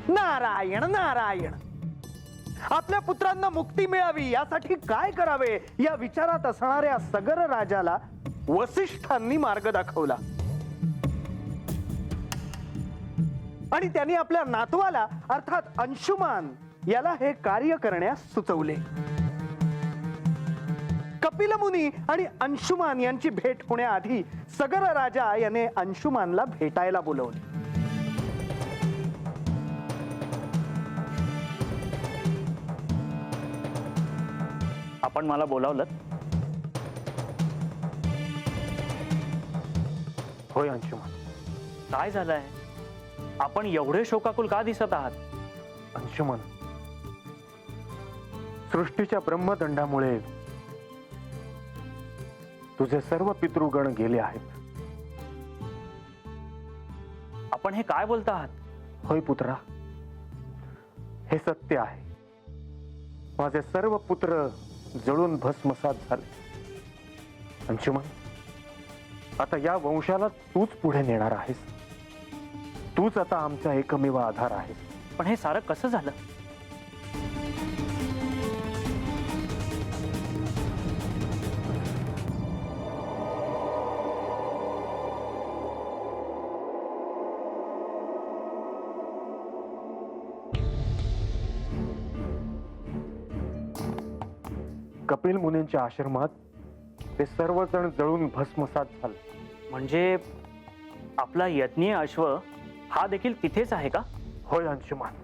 नारायण नारायण. आपल्या पुत्रांना मुक्ती मिळावी यासाठी काय करावे या विचारात असणाऱ्या सगर राजाला वसिष्ठांनी मार्ग दाखवला आणि त्यांनी आपल्या नातवाला अर्थात अंशुमान याला हे कार्य करण्यास सुचवले. कपिल मुनी आणि अंशुमान यांची भेट होण्याआधी सगर राजा याने अंशुमानला भेटायला बोलवले. आपण मला बोलावलं? होय अंशुमान. काय झालंय? आपण एवढे शोकाकुल का दिसत आहात? अंशुमन, सृष्टीच्या ब्रह्मदंडामुळे तुझे सर्व पितृगण गेले आहेत. आपण हे काय बोलता आहात? होय पुत्रा, हे सत्य आहे. माझे सर्व पुत्र जळून भस्मसात झाले. अंशुमन, आता या वंशाला तूच पुढे नेणार आहेस. तूच आता आमचा एकमेव आधार आहेस. पण हे सारं कसं झालं? कपिल मुनींच्या आश्रमात ते सर्वजण जळून भस्मसात झाले. म्हणजे आपला यज्ञीय अश्व हा देखील तिथेच आहे का? होय अंशुमान,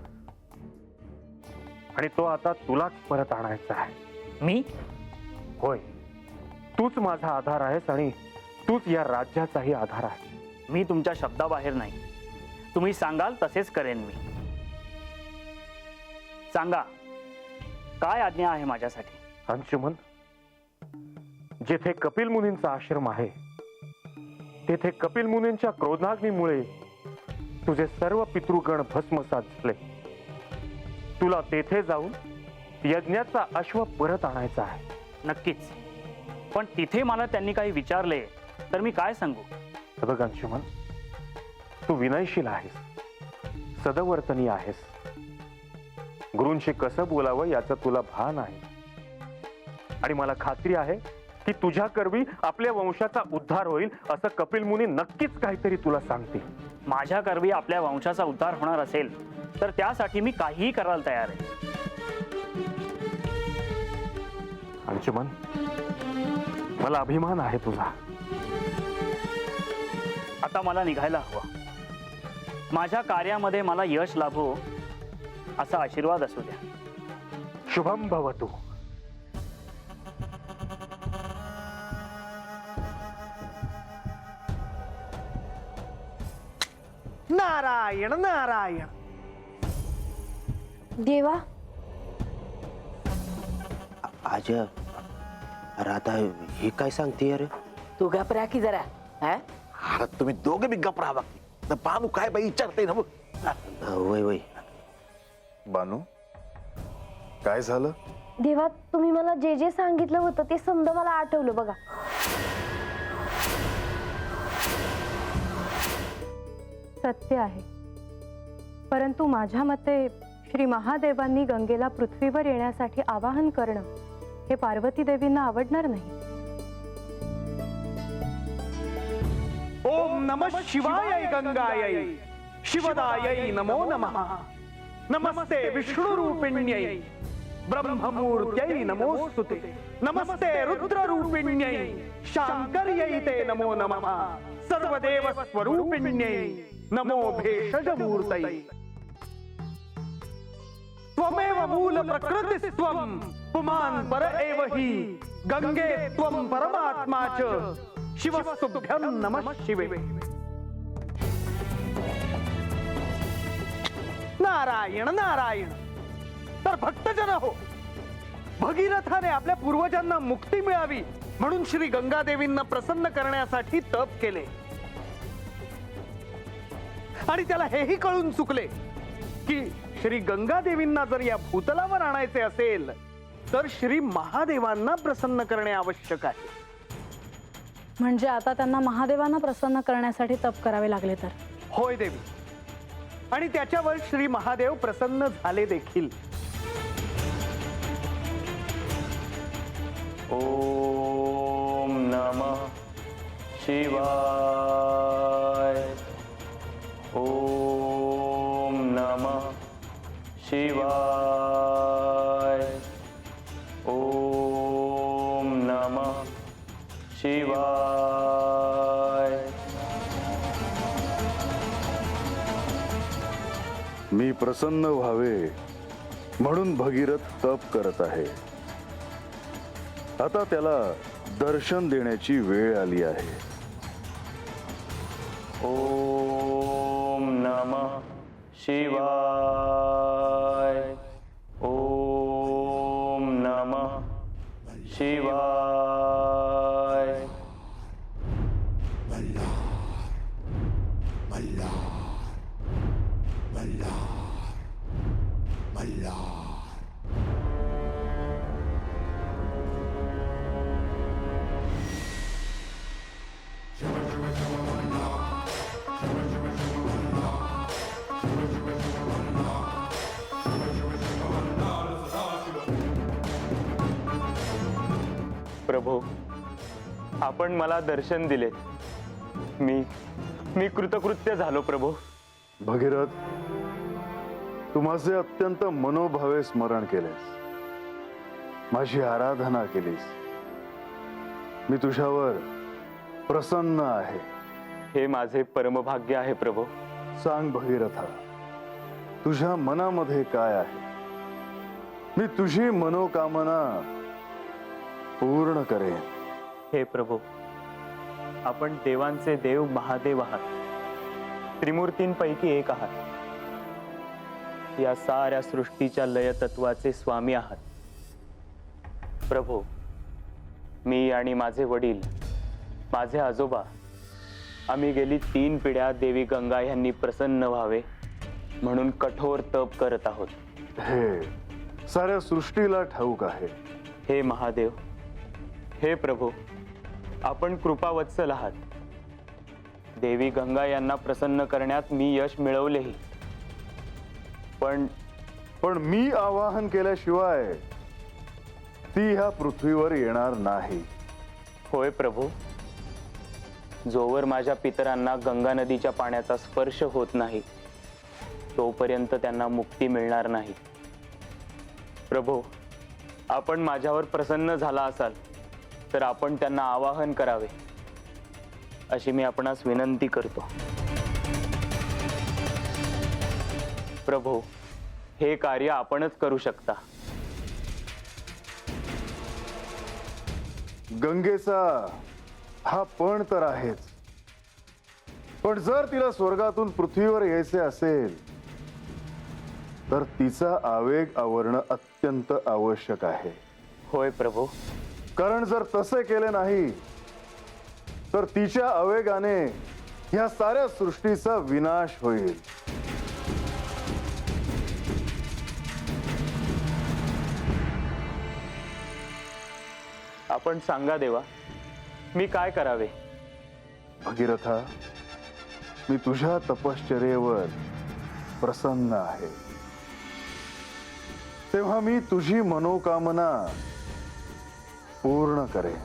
आणि तो आता तुलाच परत आणायचा आहे. मी? होय, तूच माझा आधार आहेस आणि तूच या राज्याचाही आधार आहे. मी तुमच्या शब्दाबाहेर नाही. तुम्ही सांगाल तसेच करेन मी. सांगा, काय आज्ञा आहे माझ्यासाठी? अंशुमन, जेथे कपिल मुनींचा आश्रम आहे तेथे कपिल मुनींच्या क्रोधाग्नीमुळे तुझे सर्व पितृगण भस्मसात झाले. तुला तेथे जाऊन यज्ञाचा अश्व परत आणायचा आहे. नक्कीच, पण तिथे मला त्यांनी काही विचारले तर मी काय सांगू? बघ अंशुमन, तू विनयशील आहेस, सदवर्तनीय आहेस. गुरूंशी कसं बोलावं याचं तुला भान आहे आणि मला खात्री आहे की तुझ्या करवी आपल्या वंशाचा उद्धार होईल असं कपिल मुनी नक्कीच काहीतरी तुला सांगतील. माझ्या करवी आपल्या वंशाचा उद्धार होणार असेल तर त्यासाठी मी काहीही करायला तयार आहे. अंशुमन, मला अभिमान आहे तुझा. आता मला निघायला हवं. माझ्या कार्यामध्ये मला यश लाभो असा आशीर्वाद असू द्या. शुभम भवतु. नारायण नारायण. देवा, आज अरे आता हे काय सांगते अरे? तू घाबरा की जरा. अरे तुम्ही दोघे बी गप राहा. तर बानू काय बाई विचारते ना. वय वय बानू, काय झालं? देवा, तुम्ही मला जे जे सांगितलं होतं ते समजा मला आठवलं बघा. सत्य आहे, परंतु माझ्या मते श्री महादेवांनी गंगेला पृथ्वीवर येण्यासाठी आवाहन करणं हे पार्वती देवींना आवडणार नाही. ओम नमः शिवाय गंगायै शिवदायै नमो नमः. नमस्ते विष्णुरूपिण्यै ब्रह्ममूर्त्यै नमोस्तुते. नमस्ते रुद्ररूपिण्यै शांकर्यै ते नमो नमः. सर्वदेव स्वरूपिण्यै नमो भेषजमूर्तये. त्वमेव मूल प्रकृतिस्त्वं पुमान् पर एव हि गंगे त्वं परमात्मा च. शिवस्तुभ्यं नमः शिवे. नारायण नारायण. तर भक्तजन हो, भगीरथाने आपल्या पूर्वजांना मुक्ती मिळावी म्हणून श्री गंगादेवींना प्रसन्न करण्यासाठी तप केले आणि त्याला हेही कळून चुकले की श्री गंगादेवींना जर या भूतलावर आणायचे असेल तर श्री महादेवांना प्रसन्न करणे आवश्यक आहे. म्हणजे आता त्यांना महादेवांना प्रसन्न करण्यासाठी तप करावे लागले तर? होय देवी, आणि त्याच्यावर श्री महादेव प्रसन्न झाले देखील. ओम नमः शिवाय. ओम नमः शिवाय. ओम नमः शिवाय. मी प्रसन्न व्हावे म्हणून भगीरथ तप करत आहे. आता त्याला दर्शन देण्याची वेळ आली आहे. ओम नमः शिवाय. ओम नमः शिवाय. प्रभू, आपण मला दर्शन दिले. मी कृतकृत्य झालो प्रभू. भगीरथ, तू माझे अत्यंत मनोभावे स्मरण केलेस, माझी आराधना केलीस. मी तुझ्यावर प्रसन्न आहे. हे माझे परमभाग्य आहे प्रभू. सांग भगीरथा, तुझ्या मनामध्ये काय आहे? मी तुझी मनोकामना पूर्ण करेन. हे प्रभू, आपण देवांचे देव महादेव आहात. त्रिमूर्तींपैकी एक आहात. या साऱ्या सृष्टीच्या लयतत्वाचे स्वामी आहात. प्रभू, मी आणि माझे वडील, माझे आजोबा, आम्ही गेली 3 पिढ्या देवी गंगा यांनी प्रसन्न व्हावे म्हणून कठोर तप करत आहोत. हे साऱ्या सृष्टीला ठाऊक आहे. हे महादेव, हे प्रभू, आपण कृपावत्सल आहात. देवी गंगा यांना प्रसन्न करण्यात मी यश मिळवलेही, पण मी आवाहन केल्याशिवाय ती ह्या पृथ्वीवर येणार नाही. होय प्रभू, जोवर माझ्या पितरांना गंगा नदीच्या पाण्याचा स्पर्श होत नाही तोपर्यंत त्यांना मुक्ती मिळणार नाही. प्रभू, आपण माझ्यावर प्रसन्न झाला असाल तर आपण त्यांना आवाहन करावे अशी मी आपणास विनंती करतो. प्रभू, हे कार्य आपणच करू शकता. गंगेचा हा पण तर आहेच, पण जर तिला स्वर्गातून पृथ्वीवर यायचे असेल तर तिचा आवेग आवरणं अत्यंत आवश्यक आहे. होय प्रभू. कारण जर तसे केले नाही तर तिच्या आवेगाने ह्या साऱ्या सृष्टीचा विनाश होईल. आपण सांगा देवा, मी काय करावे? भगीरथा, मी तुझ्या तपश्चर्येवर प्रसन्न आहे. तेव्हा मी तुझी मनोकामना पूर्ण करेन.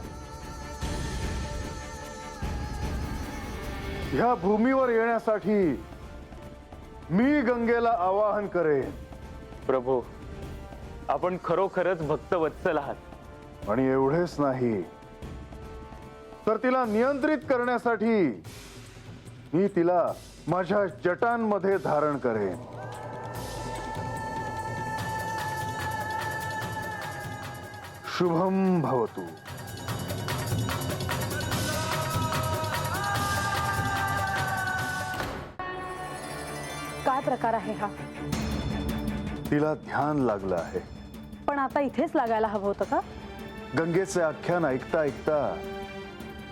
ह्या भूमीवर येण्यासाठी मी गंगेला आवाहन करेन. प्रभू, आपण खरोखरच भक्तवत्सल आहात. आणि एवढेच नाही तर तिला नियंत्रित करण्यासाठी मी तिला माझ्या जटांमध्ये धारण करेन. शुभम भवतु. काय प्रकार आहे हा? तिला ध्यान लागलं आहे. पण आता इथेच लागायला हवं होतं का? गंगेचे आख्यान ऐकता ऐकता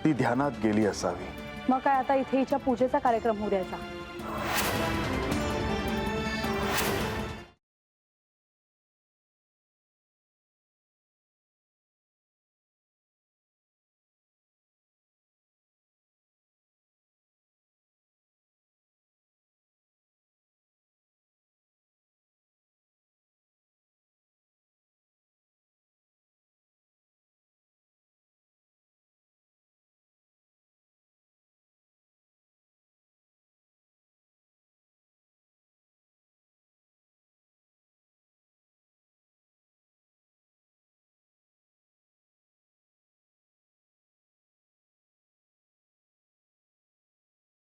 ती ध्यानात गेली असावी. मग काय आता इथे हिच्या पूजेचा कार्यक्रम होऊ द्यायचा?